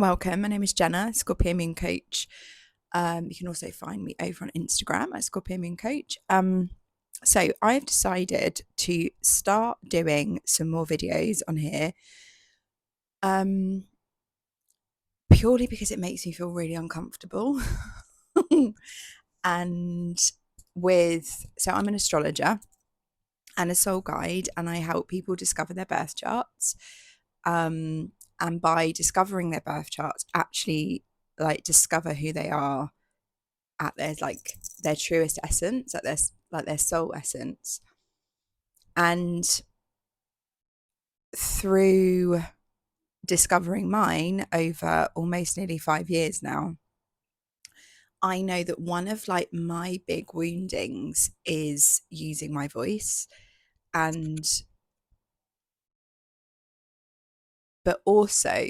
Welcome. My name is Jenna, Scorpio Moon Coach. You can also find me over on Instagram at Scorpio Moon Coach. So I've decided to start doing some more videos on here, purely because it makes me feel really uncomfortable. And so I'm an astrologer and a soul guide, and I help people discover their birth charts. And by discovering their birth charts, actually discover who they are at their truest essence, at their soul essence. And through discovering mine over almost nearly 5 years now, I know that one of my big woundings is using my voice. And but also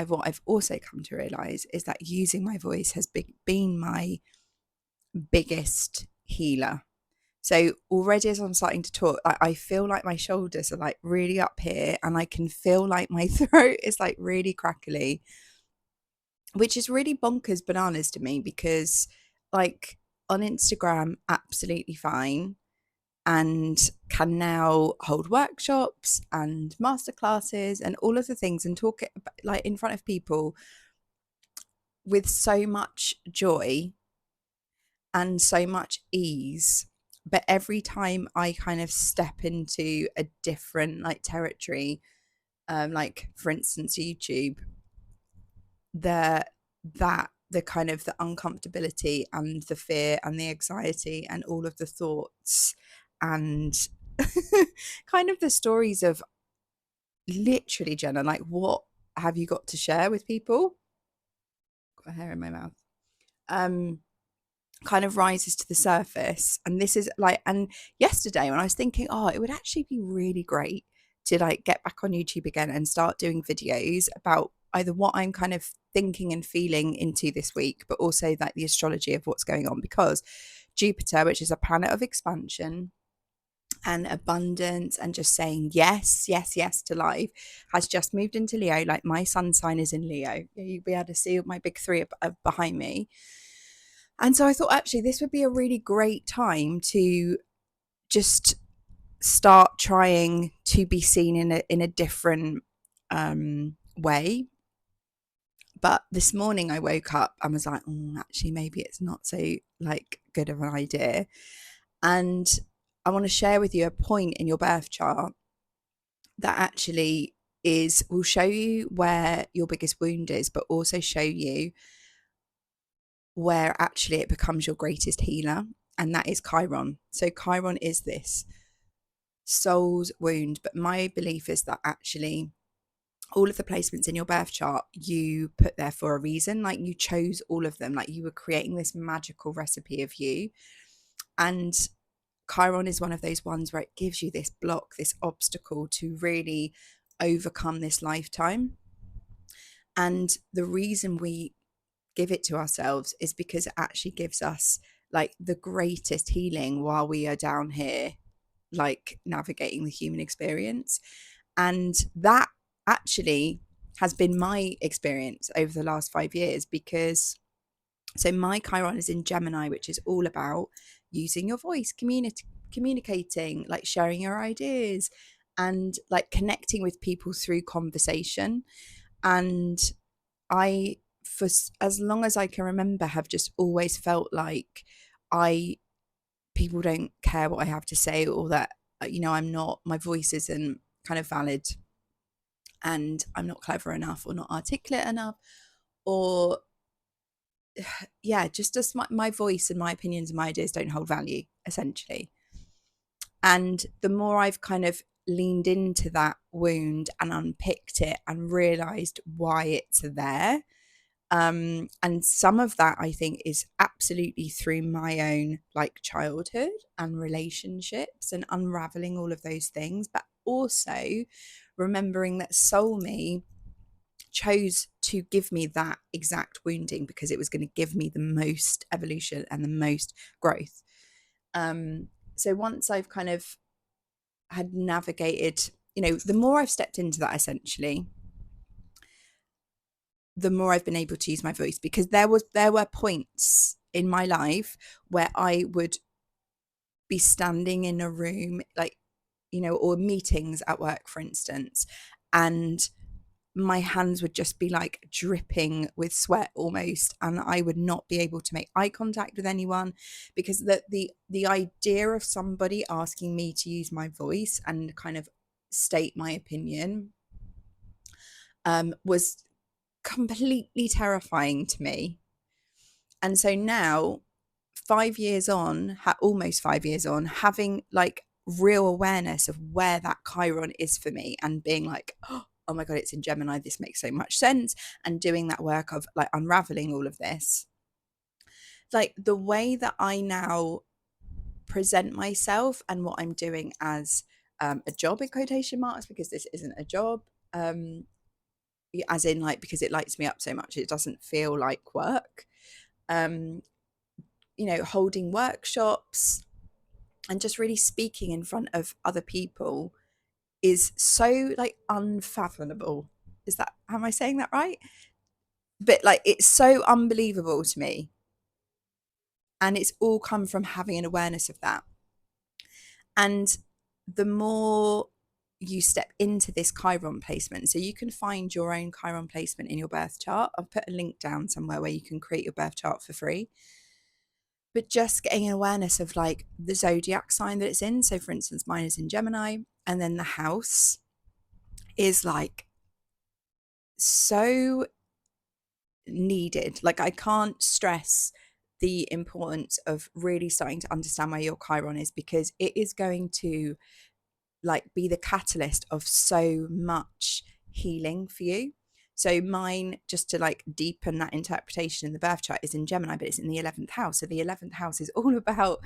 what I've also come to realize is that using my voice has been my biggest healer. So already as I'm starting to talk, I feel like my shoulders are really up here, and I can feel like my throat is really crackly, which is really bonkers bananas to me because on Instagram, absolutely fine, and can now hold workshops and masterclasses and all of the things and talk it in front of people with so much joy and so much ease. But every time I kind of step into a different territory, for instance YouTube, the the kind of the uncomfortability and the fear and the anxiety and all of the thoughts and kind of the stories of literally, Jenna, what have you got to share with people? Got a hair in my mouth. Kind of rises to the surface. And this is and yesterday when I was thinking, oh, it would actually be really great to get back on YouTube again and start doing videos about either what I'm kind of thinking and feeling into this week, but also the astrology of what's going on, because Jupiter, which is a planet of expansion and abundance and just saying yes, yes, yes to life, has just moved into Leo. My sun sign is in Leo. You'll be able to see my big three behind me. And so I thought actually this would be a really great time to just start trying to be seen in a different way. But this morning I woke up and was like, actually maybe it's not so good of an idea. And I want to share with you a point in your birth chart that actually will show you where your biggest wound is, but also show you where actually it becomes your greatest healer, and that is Chiron. So Chiron is this soul's wound, but my belief is that actually all of the placements in your birth chart you put there for a reason. You chose all of them, you were creating this magical recipe of you. And Chiron is one of those ones where it gives you this block, this obstacle to really overcome this lifetime. And the reason we give it to ourselves is because it actually gives us the greatest healing while we are down here navigating the human experience. And that actually has been my experience over the last 5 years, because so my Chiron is in Gemini, which is all about using your voice, communicating, sharing your ideas, and connecting with people through conversation. And I, for as long as I can remember, have just always felt people don't care what I have to say, or that my voice isn't kind of valid, and I'm not clever enough or not articulate enough, or yeah, just as my voice and my opinions and my ideas don't hold value, essentially. And the more I've kind of leaned into that wound and unpicked it and realized why it's there, and some of that I think is absolutely through my own childhood and relationships and unraveling all of those things, but also remembering that soul me chose to give me that exact wounding because it was going to give me the most evolution and the most growth. So once I've kind of had navigated, the more I've stepped into that, essentially, the more I've been able to use my voice, because there were points in my life where I would be standing in a room, like, or meetings at work, for instance, and my hands would just be like dripping with sweat almost, and I would not be able to make eye contact with anyone, because the idea of somebody asking me to use my voice and kind of state my opinion was completely terrifying to me. And so now, 5 years on, almost 5 years on, having like real awareness of where that Chiron is for me, and being like, oh my God, it's in Gemini, this makes so much sense, and doing that work of like unraveling all of this, like the way that I now present myself and what I'm doing as a job, in quotation marks, because this isn't a job, as in like, because it lights me up so much, it doesn't feel like work. Holding workshops and just really speaking in front of other people is so like unfathomable. Am I saying that right? But like, it's so unbelievable to me. And it's all come from having an awareness of that. And the more you step into this Chiron placement, so you can find your own Chiron placement in your birth chart. I've put a link down somewhere where you can create your birth chart for free. But just getting an awareness of like the zodiac sign that it's in. So for instance, mine is in Gemini, and then the house is like so needed. Like, I can't stress the importance of really starting to understand where your Chiron is, because it is going to like be the catalyst of so much healing for you. So mine, just to like deepen that interpretation in the birth chart, is in Gemini, but it's in the 11th house. So the 11th house is all about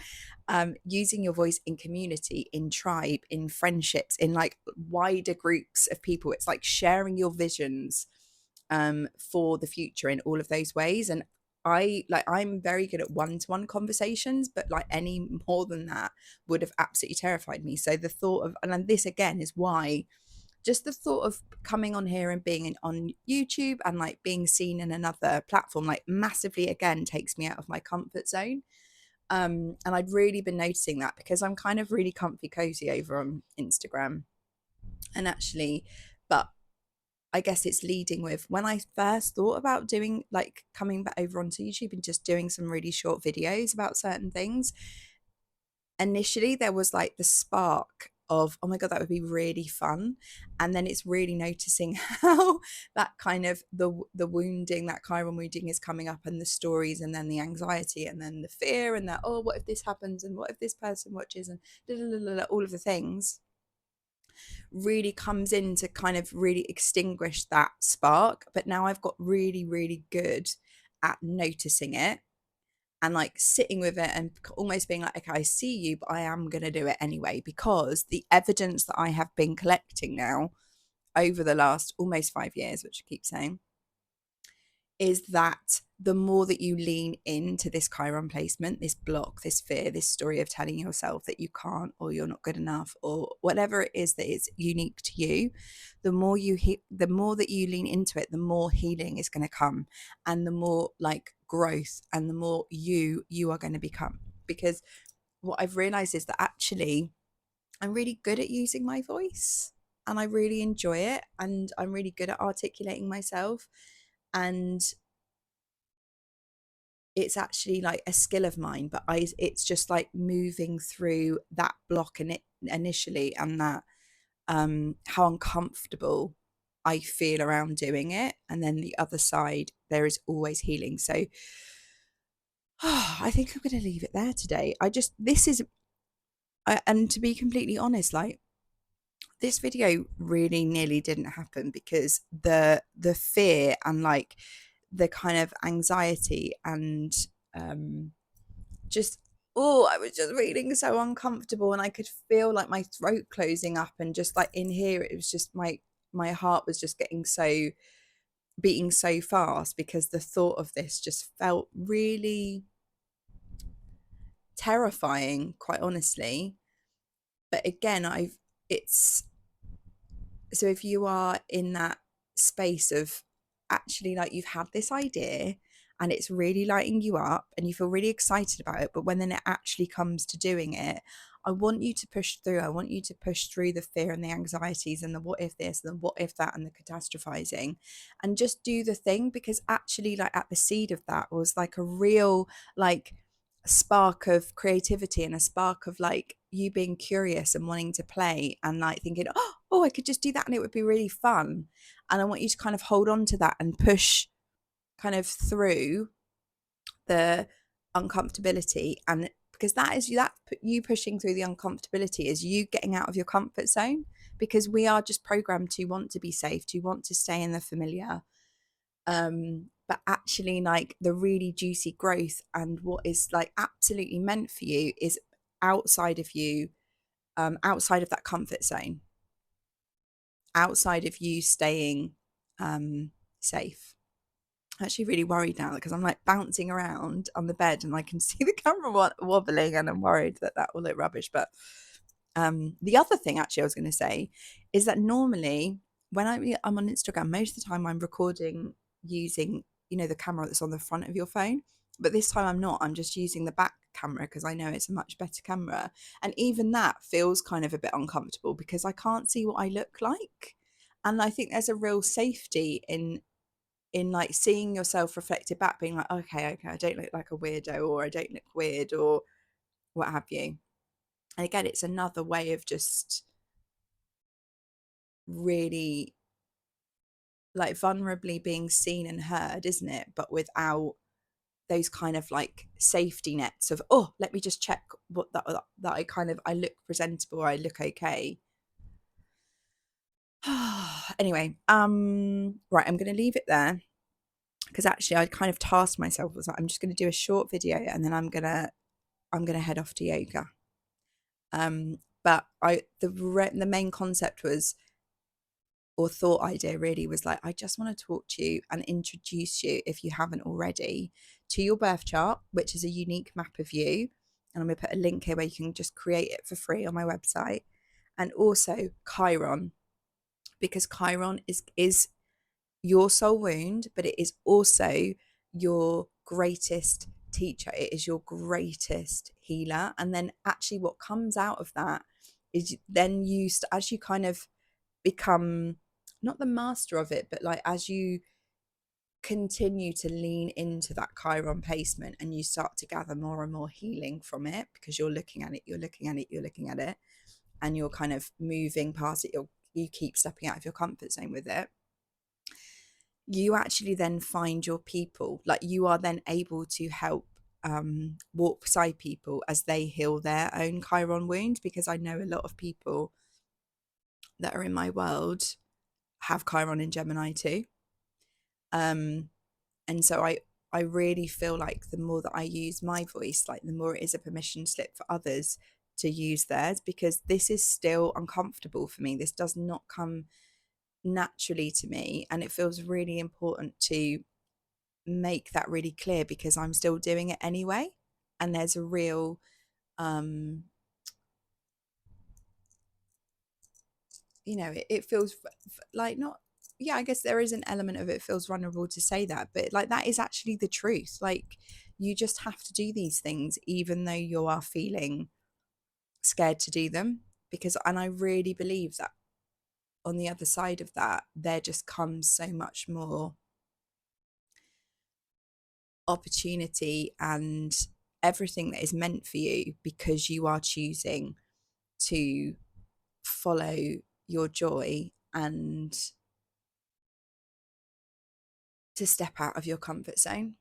using your voice in community, in tribe, in friendships, in like wider groups of people. It's like sharing your visions for the future in all of those ways. And I'm very good at one-to-one conversations, but like any more than that would have absolutely terrified me. So the thought of, and this again is why, just the thought of coming on here and being on YouTube and like being seen in another platform, like massively again takes me out of my comfort zone. And I'd really been noticing that, because I'm kind of really comfy cozy over on Instagram, and actually, but I guess it's leading with, when I first thought about doing like coming back over onto YouTube and just doing some really short videos about certain things, initially there was like the spark of, oh my God, that would be really fun. And then it's really noticing how that kind of the wounding, that Chiron wounding is coming up, and the stories, and then the anxiety, and then the fear, and that, oh, what if this happens, and what if this person watches, and all of the things really comes in to kind of really extinguish that spark. But now I've got really, really good at noticing it and like sitting with it and almost being like, okay, I see you, but I am going to do it anyway, because the evidence that I have been collecting now over the last almost 5 years, which I keep saying, is that the more that you lean into this Chiron placement, this block, this fear, this story of telling yourself that you can't, or you're not good enough, or whatever it is that is unique to you, the more that you lean into it, the more healing is going to come, and the more like growth, and the more you are going to become. Because what I've realized is that actually I'm really good at using my voice, and I really enjoy it, and I'm really good at articulating myself. And it's actually like a skill of mine, but it's just like moving through that block in it initially, and that how uncomfortable I feel around doing it, and then the other side, there is always healing. So I think I'm going to leave it there today. And to be completely honest, like, this video really nearly didn't happen, because the fear and like the kind of anxiety and just, I was just feeling so uncomfortable, and I could feel like my throat closing up, and just like in here it was just my heart was just beating so fast, because the thought of this just felt really terrifying, quite honestly. But again, it's so if you are in that space of actually like you've had this idea and it's really lighting you up and you feel really excited about it, but when then it actually comes to doing it, I want you to push through. I want you to push through the fear and the anxieties and the what if this and the what if that and the catastrophizing, and just do the thing, because actually like at the seed of that was like a real like spark of creativity and a spark of like you being curious and wanting to play and like thinking, oh, I could just do that and it would be really fun. And I want you to kind of hold on to that and push kind of through the uncomfortability. And because that is that, you pushing through the uncomfortability is you getting out of your comfort zone, because we are just programmed to want to be safe, to want to stay in the familiar. But actually like the really juicy growth and what is like absolutely meant for you is outside of you, outside of that comfort zone, outside of you staying safe. I'm actually really worried now because I'm like bouncing around on the bed and I can see the camera wobbling, and I'm worried that that will look rubbish. But the other thing actually I was going to say is that normally when I'm on Instagram, most of the time I'm recording using, you know, the camera that's on the front of your phone. But this time I'm not. I'm just using the back camera because I know it's a much better camera. And even that feels kind of a bit uncomfortable because I can't see what I look like. And I think there's a real safety in like seeing yourself reflected back, being like, okay, I don't look like a weirdo, or I don't look weird, or what have you. And again, it's another way of just really like vulnerably being seen and heard, isn't it? But without those kind of like safety nets of, oh, let me just check what that I kind of I look presentable, or I look okay. Anyway, right, I'm going to leave it there because actually I kind of tasked myself, was like, I'm just going to do a short video and then I'm gonna head off to yoga. But the main concept was, or thought idea really was like, I just want to talk to you and introduce you, if you haven't already, to your birth chart, which is a unique map of you. And I'm gonna put a link here where you can just create it for free on my website. And also Chiron, because Chiron is your soul wound, but it is also your greatest teacher. It is your greatest healer. And then actually what comes out of that is then as you kind of become not the master of it, but like as you continue to lean into that Chiron placement and you start to gather more and more healing from it, because you're looking at it, you're looking at it, you're looking at it, and you're kind of moving past it, you keep stepping out of your comfort zone with it, you actually then find your people. Like you are then able to help walk beside people as they heal their own Chiron wound, because I know a lot of people that are in my world have Chiron in Gemini too. And so I really feel like the more that I use my voice, like the more it is a permission slip for others to use theirs, because this is still uncomfortable for me. This does not come naturally to me, and it feels really important to make that really clear, because I'm still doing it anyway. And there's a real you know, it feels like not, yeah, I guess there is an element of it feels vulnerable to say that, but like that is actually the truth. Like you just have to do these things even though you are feeling scared to do them, because, and I really believe that on the other side of that there just comes so much more opportunity and everything that is meant for you, because you are choosing to follow your joy and to step out of your comfort zone.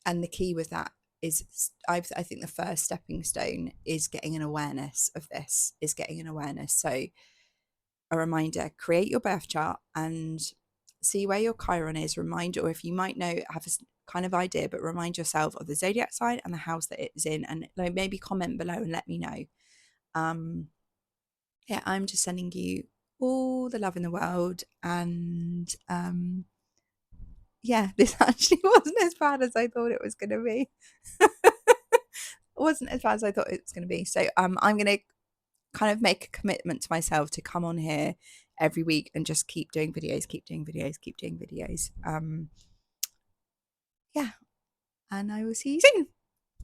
And the key with that is, I think the first stepping stone is getting an awareness of this, is getting an awareness. So a reminder, create your birth chart and see where your Chiron is. Remind, or if you might know, have a kind of idea, but remind yourself of the zodiac sign and the house that it's in, and maybe comment below and let me know. Yeah, I'm just sending you all the love in the world. And yeah, this actually wasn't as bad as I thought it was going to be. It wasn't as bad as I thought it was going to be. So I'm going to kind of make a commitment to myself to come on here every week and just keep doing videos, keep doing videos, keep doing videos. Yeah. And I will see you soon.